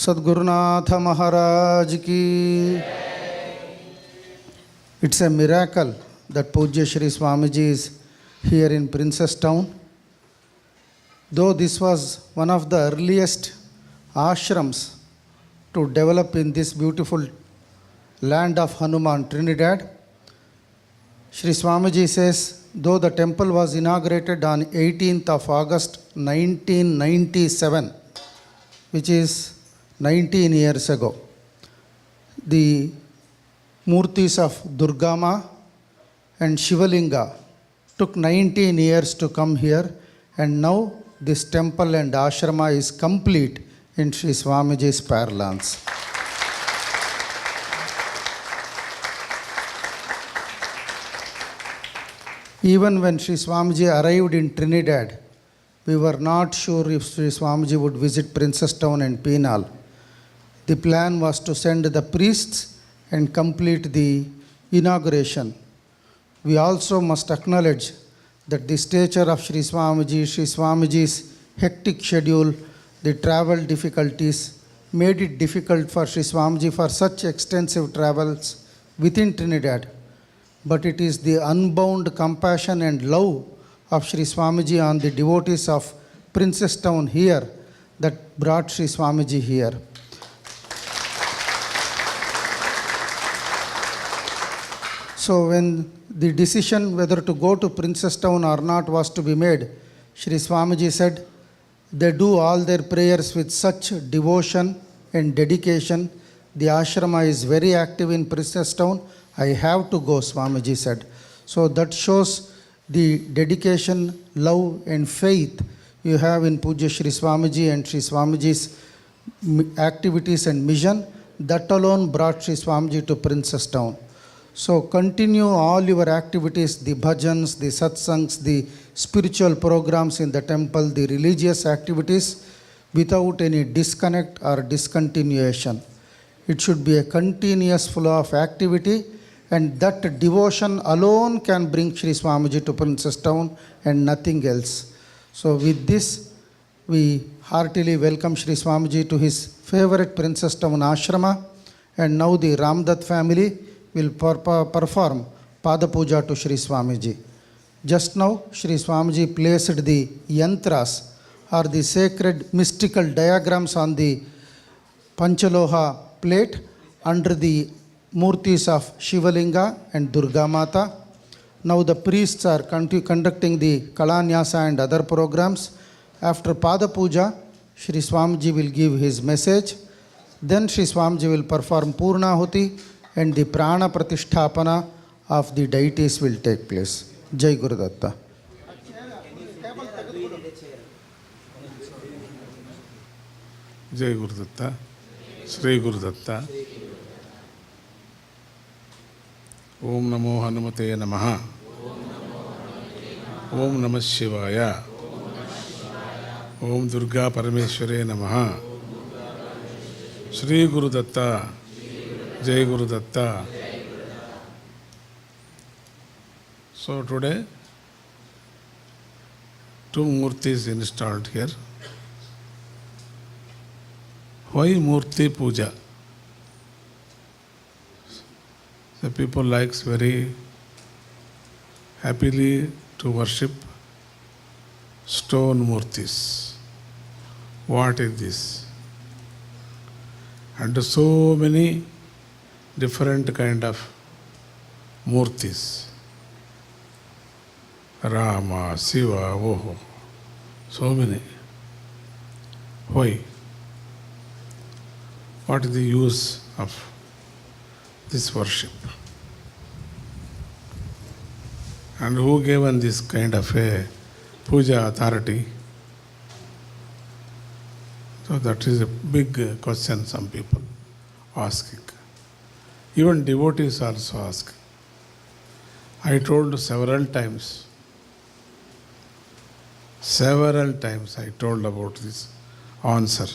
सद्गुरुनाथ महाराज की. It's a miracle that Pujya Shri Swamiji is here in Princess Town. Though this was one of the earliest ashrams to develop in this beautiful land of Hanuman, Trinidad, Shri Swamiji says, though the temple was inaugurated on 18th of August 1997, which is 19 years ago, the Murtis of Durgama and Shivalinga took 19 years to come here, and now this temple and ashrama is complete in Shri Swamiji's parlance. Even when Shri Swamiji arrived in Trinidad, we were not sure if Shri Swamiji would visit Princess Town and Penal. The plan was to send the priests and complete the inauguration. We also must acknowledge that the stature of Shri Swamiji's hectic schedule, the travel difficulties made it difficult for Shri Swamiji for such extensive travels within Trinidad. But it is the unbound compassion and love of Shri Swamiji on the devotees of Princess Town here that brought Shri Swamiji here. So when the decision whether to go to Princess Town or not was to be made, Shri Swamiji said, they do all their prayers with such devotion and dedication. The ashrama is very active in Princess Town. I have to go, Swamiji said. So that shows the dedication, love and faith you have in Pujya Shri Swamiji and Shri Swamiji's activities and mission. That alone brought Shri Swamiji to Princess Town. So continue all your activities, the bhajans, the satsangs, the spiritual programs in the temple, the religious activities without any disconnect or discontinuation. It should be a continuous flow of activity, and that devotion alone can bring Shri Swamiji to Princess Town and nothing else. So with this, we heartily welcome Shri Swamiji to his favorite Princess Town ashrama, and now the Ramdatt family will perform Pada Puja to Shri Swamiji. Just now, Shri Swamiji placed the yantras or the sacred mystical diagrams on the Panchaloha plate under the Murtis of Shivalinga and Durga Mata. Now the priests are conducting the Kalanyasa and other programs. After Pada Puja, Shri Swamiji will give his message. Then Shri Swamiji will perform Purnahuti, and the Prana Pratisthapana of the deities will take place. Jai Gurudatta. Jai Gurudatta. Sri Gurudatta. Om Namo Hanumate Namaha. Om Namah Shivaya. Om Durga Parameshware Namaha. Sri Gurudatta. Jai Gurudatta. So today, two murtis installed here. Why Murti Puja? The people likes very happily to worship stone murtis. What is this? And so many different kind of murtis. Rama, Shiva, oh, so many. Why? What is the use of this worship? And who given this kind of a puja authority? So that is a big question some people asking. Even devotees also ask. I told several times I told about this answer.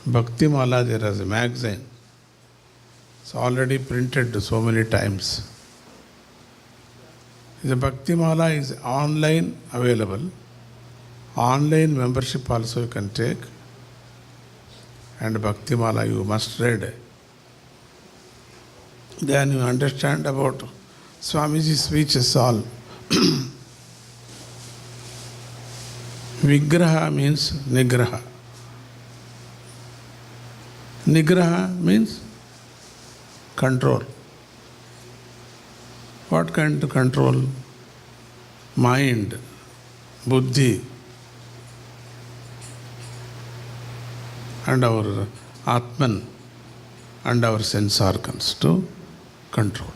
Bhakti Mala, there is a magazine. It's already printed so many times. The Bhakti Mala is online available Online membership also you can take. And Bhaktimala you must read. Then you understand about Swamiji's speeches all. Vigraha means Nigraha. Nigraha means control. What kind of control? Mind, buddhi, and our Atman and our sense organs to control.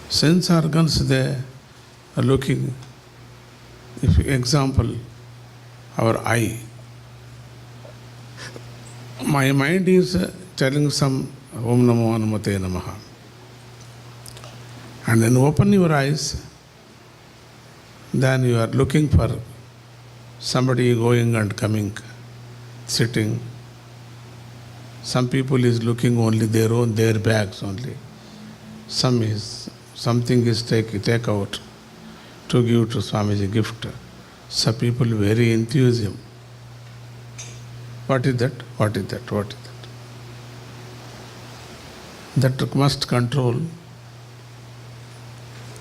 Sense organs, they are looking, if example, our eye. My mind is telling some Om Namo Hanumate Namaha. And then open your eyes, then you are looking for somebody going and coming, sitting. Some people is looking only their bags only. Something is take out to give to Swamiji gift. Some people very enthusiasm. What is that? What is that? What is that? That must control.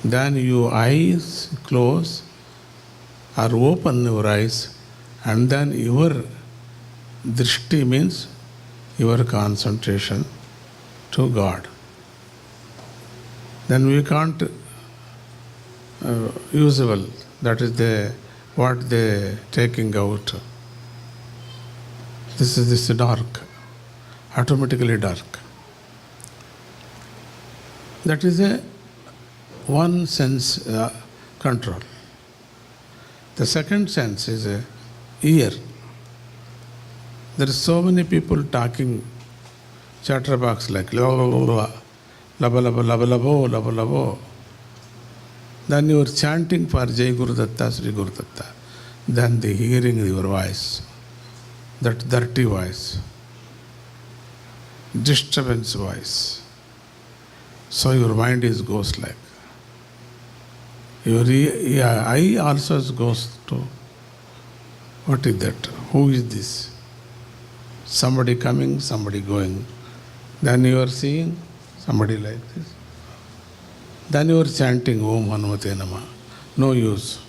Then your eyes close or open your eyes, and then your drishti means your concentration to God. Then we can't usable. That is what they taking out. This is dark, automatically dark. That is one sense control. The second sense is ear. There are so many people talking chatterbox like laba laba laba labo laba labo. Then you are chanting for Jai Guru Datta, Sri Guru Datta. Then they hearing your voice, that dirty voice, disturbance voice. So your mind goes like. Your eye also goes to, what is that? Who is this? Somebody coming, somebody going. Then you are seeing somebody like this. Then you are chanting Om Hanumate Namah. No use.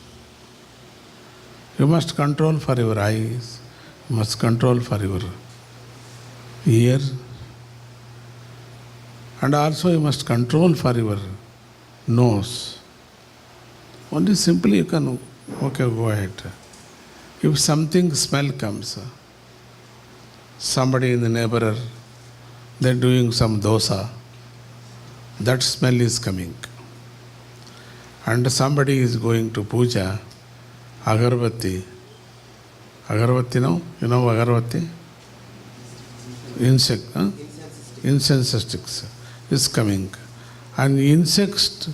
You must control for your eyes, you must control for your ear, and also you must control for your nose. Only simply you can, okay, go ahead. If something smell comes, somebody in the neighbor, they're doing some dosa, that smell is coming. And somebody is going to puja, agarbatti. Agarbatti, no? You know agarbatti? Insect, huh? Incense sticks is coming. And insects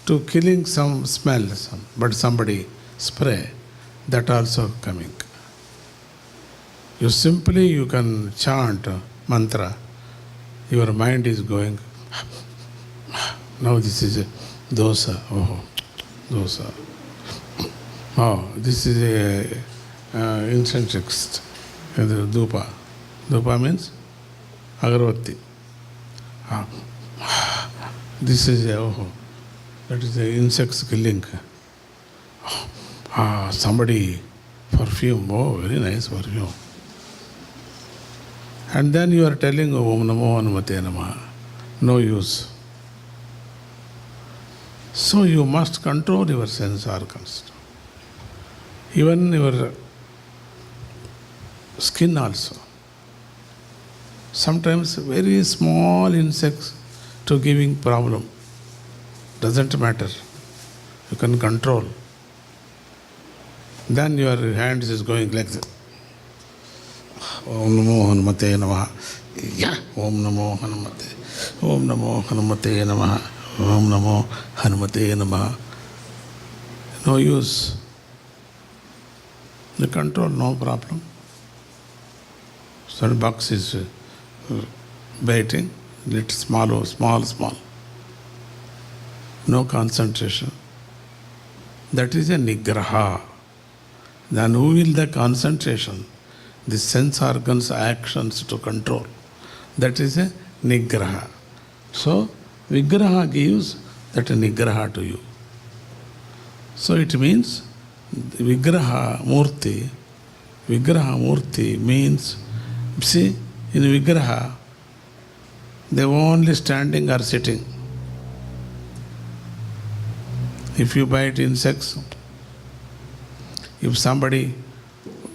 to killing some smell, but somebody spray, that also coming. You can chant mantra. Your mind is going, now this is a dosa. Oh, dosa. Oh, this is a incense text. Dupa. Dupa means agarbatti. This is a, that is the insects killing. Somebody, perfume, oh, very nice perfume. And then you are telling Om Namo Hanumate Namaha. No use. So you must control your sense organs. Even your skin also. Sometimes very small insects to giving problem. Doesn't matter. You can control. Then your hands is going like this. Om Namo Hanumate Namaha. Yeah. Om Namo Hanumate. Om Namo Hanumate Namaha. Om Namo Hanumate Namaha. No use. The control, no problem. So box is biting, little small. No concentration. that is a nigraha. Then who will the concentration, the sense organs actions to control? That is a nigraha. So vigraha gives that nigraha to you. So it means vigraha murti means, see, in vigraha, they were only standing or sitting. If you bite insects, if somebody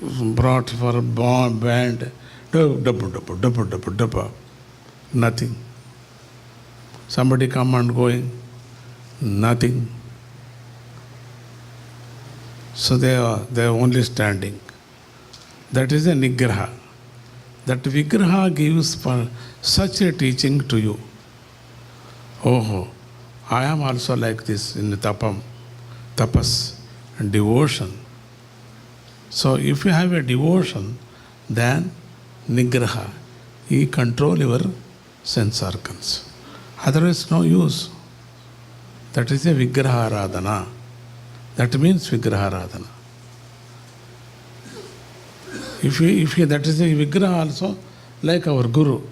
brought for a band, nothing. Somebody come and going, nothing. So they are only standing. That is a nigraha. That vigraha gives for such a teaching to you. Oh, I am also like this in tapas, and devotion. So if you have a devotion, then nigraha, you control your sense organs. Otherwise, no use. That is a vigraha aradhana. That means vigraha aradhana. If you that is a vigraha also, like our guru.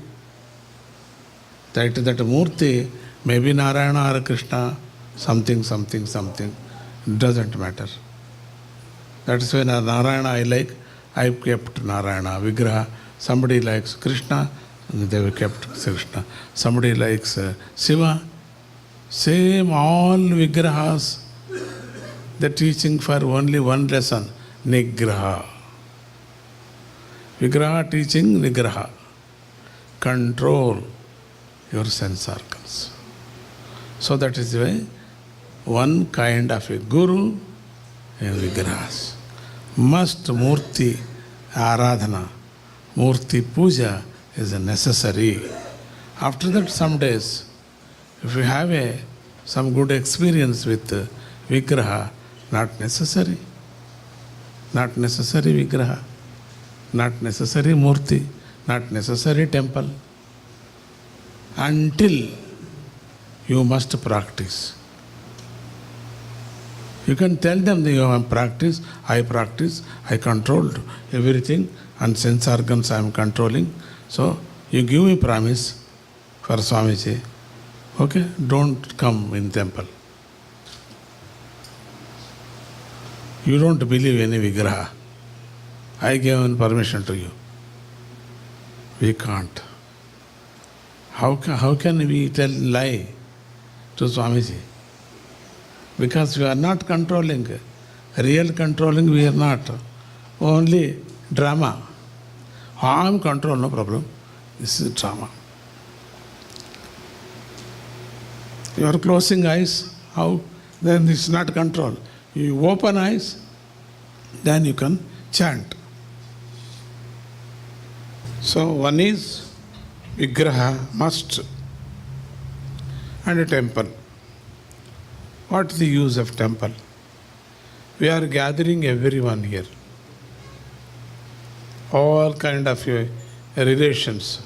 That murti, maybe Narayana or Krishna, something, doesn't matter. That is why Narayana I kept Narayana, vigraha. Somebody likes Krishna, they were kept Krishna. Somebody likes Shiva, same all vigrahas, the teaching for only one lesson, nigraha. Vigraha teaching, nigraha. Control your sense organs. So that is why one kind of a guru and vigrahas. Must murti aradhana, murti puja is necessary. After that, some days, if you have some good experience with vigraha, not necessary vigraha, not necessary murti, not necessary temple, until you must practice. You can tell them that you have practice, I controlled everything, and sense organs I am controlling. So you give me promise for Swamiji, okay, don't come in temple. You don't believe any vigraha. I gave permission to you. We can't. How can we tell lie to Swamiji? Because we are not controlling. Real controlling we are not. Only drama. I am control, no problem. This is drama. You are closing eyes. How? Then it's not control. You open eyes, then you can chant. So one is vigraha, must, and a temple. What is the use of temple? We are gathering everyone here. All kind of relations,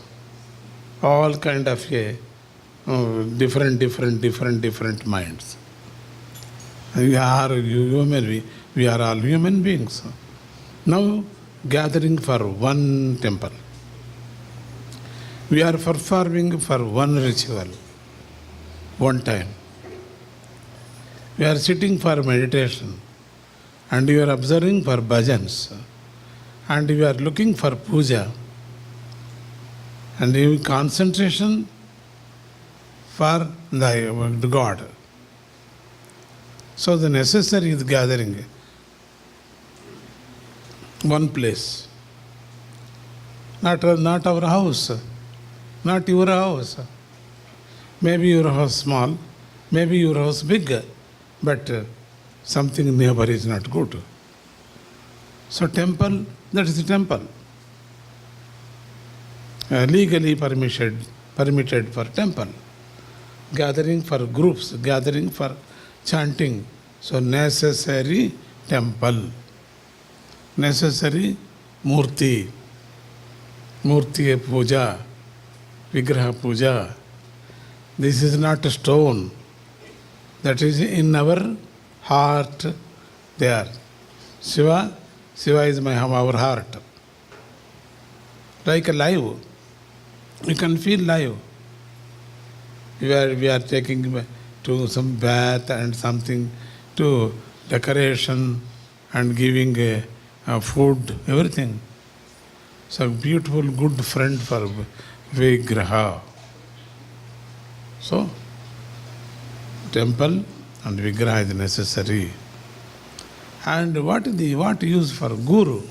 all kind of different minds. We are all human beings. Now gathering for one temple. We are performing for one ritual, one time. We are sitting for meditation, and you are observing for bhajans, and you are looking for puja, and you concentration for the God. So the necessary is gathering one place, not our house, not your house. Maybe your house small, maybe your house big, but something nearby is not good. So temple, that is the temple. Legally permitted for temple. Gathering for groups, gathering for chanting. So necessary temple. Necessary murti. Murti puja. Vigraha puja. This is not a stone. That is in our heart They are. Shiva is our heart. Like a live. You can feel live. We are taking to some bath and something to decoration and giving food, everything. So beautiful, good friend for Vigraha. So, temple and Vigraha is necessary. And what use for Guru?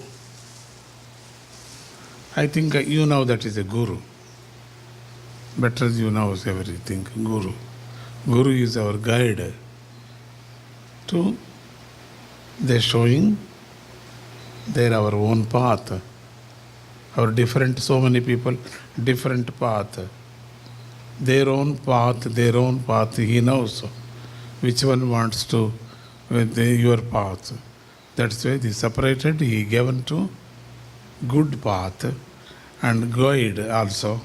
I think you know that is a Guru. Better you know everything, Guru. Guru is our guide to the showing there our own path. Our different, so many people, different path. Their own path, he knows which one wants to with your path. That's why he separated, he given to good path and guide also.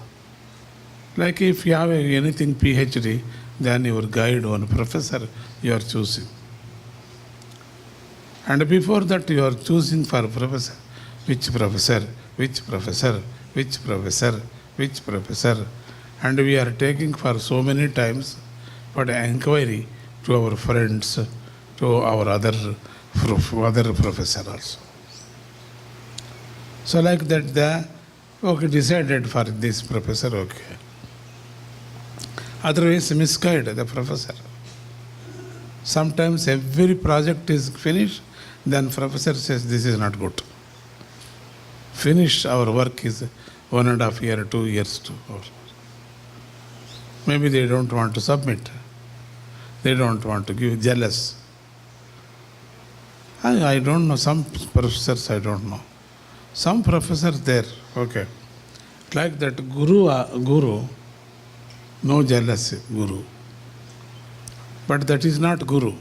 Like if you have anything PhD, then your guide one professor you are choosing. And before that you are choosing for professor. Which professor? Which professor? Which professor? Which professor? And we are taking for so many times for inquiry to our friends, to our other professor also. So like that, decided for this professor, okay. Otherwise, misguide the professor. Sometimes every project is finished, then professor says this is not good. Finish our work is 1.5 years, 2 years too. Maybe they don't want to submit. They don't want to give, jealous. I don't know, some professors I don't know. Some professors there, okay. Like that Guru, no jealousy, Guru. But that is not Guru.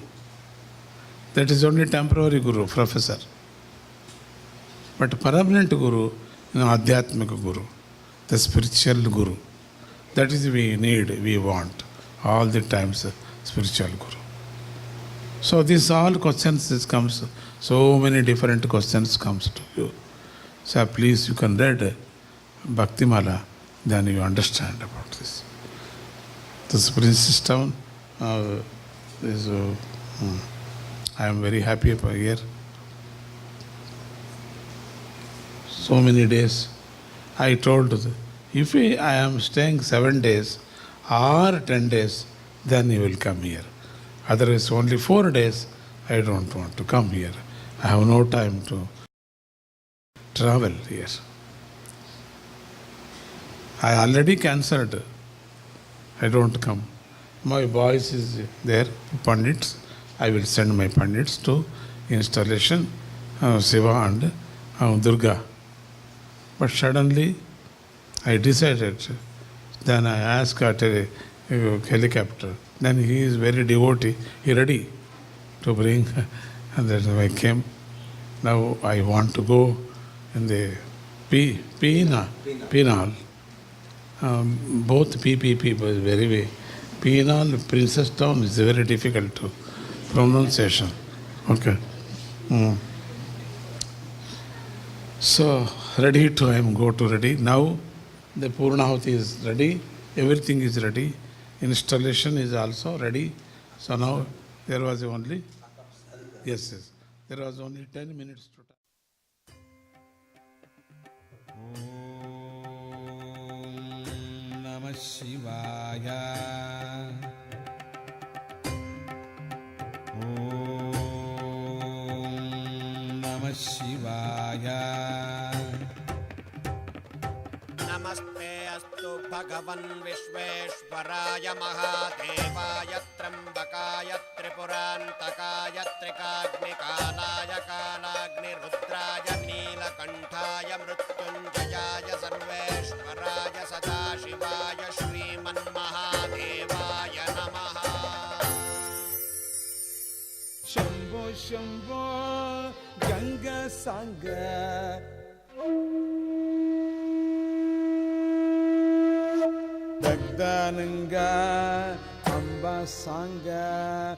That is only temporary Guru, professor. But permanent Guru, Adhyatmika Guru, the spiritual Guru. That is we want all the times spiritual Guru. So these all questions comes, so many different questions comes to you. So please you can read Bhaktimala, then you understand about this. The spring system is, I am very happy for here. So many days. I told, if I am staying 7 days or 10 days, then you will come here. Otherwise, only 4 days, I don't want to come here. I have no time to travel here. I already cancelled. I don't come. My boys is there, Pandits. I will send my Pandits to installation, Shiva and Durga. But suddenly, I decided. Then I asked at a helicopter. Then he is very devotee. He ready to bring. And then I came. Now I want to go in the Penal. Both PPP was very Penal, Princess Town is very difficult to pronunciation. Okay. So ready to I am go to ready. Now the Purnahuti is ready. Everything is ready. Installation is also ready. So now there was only, yes. There was only 10 minutes to time. Om Namah Shivaya. Om Namah Shivaya. नमस्ते अस्तु भगवन् विश्वेश्वराय महादेवाय त्र्यम्बकाय त्रिपुरान्तकाय त्रिकाग्निकालाय कालाग्निरुद्राय नीलकण्ठाय मृत्युञ्जयाय सर्वेश्वराय सदाशिवाय श्रीमन्महादेवाय नमः। Shambho Shambho Ganga Sanga. Dagdananga Amba Sanga.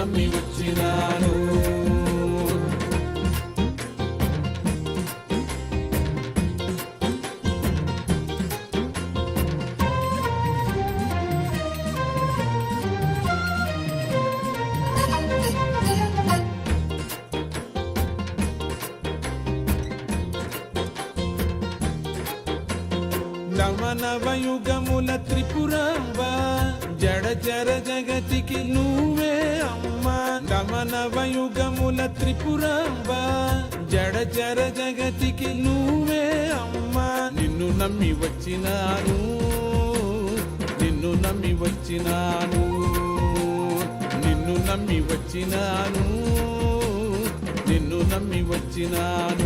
నమ్మి వచ్చినాను. నవనవయుగముల త్రిపురాంబ జడచర జగతికి నువ్వే అమ్మా. నవనవయుగముల త్రిపురాంబ జడచర జగతికి నువ్వే అమ్మా. నిన్ను నమ్మి వచ్చినాను, నిన్ను నమ్మి వచ్చినాను, నిన్ను నమ్మి వచ్చినాను, నిన్ను నమ్మి వచ్చినాను.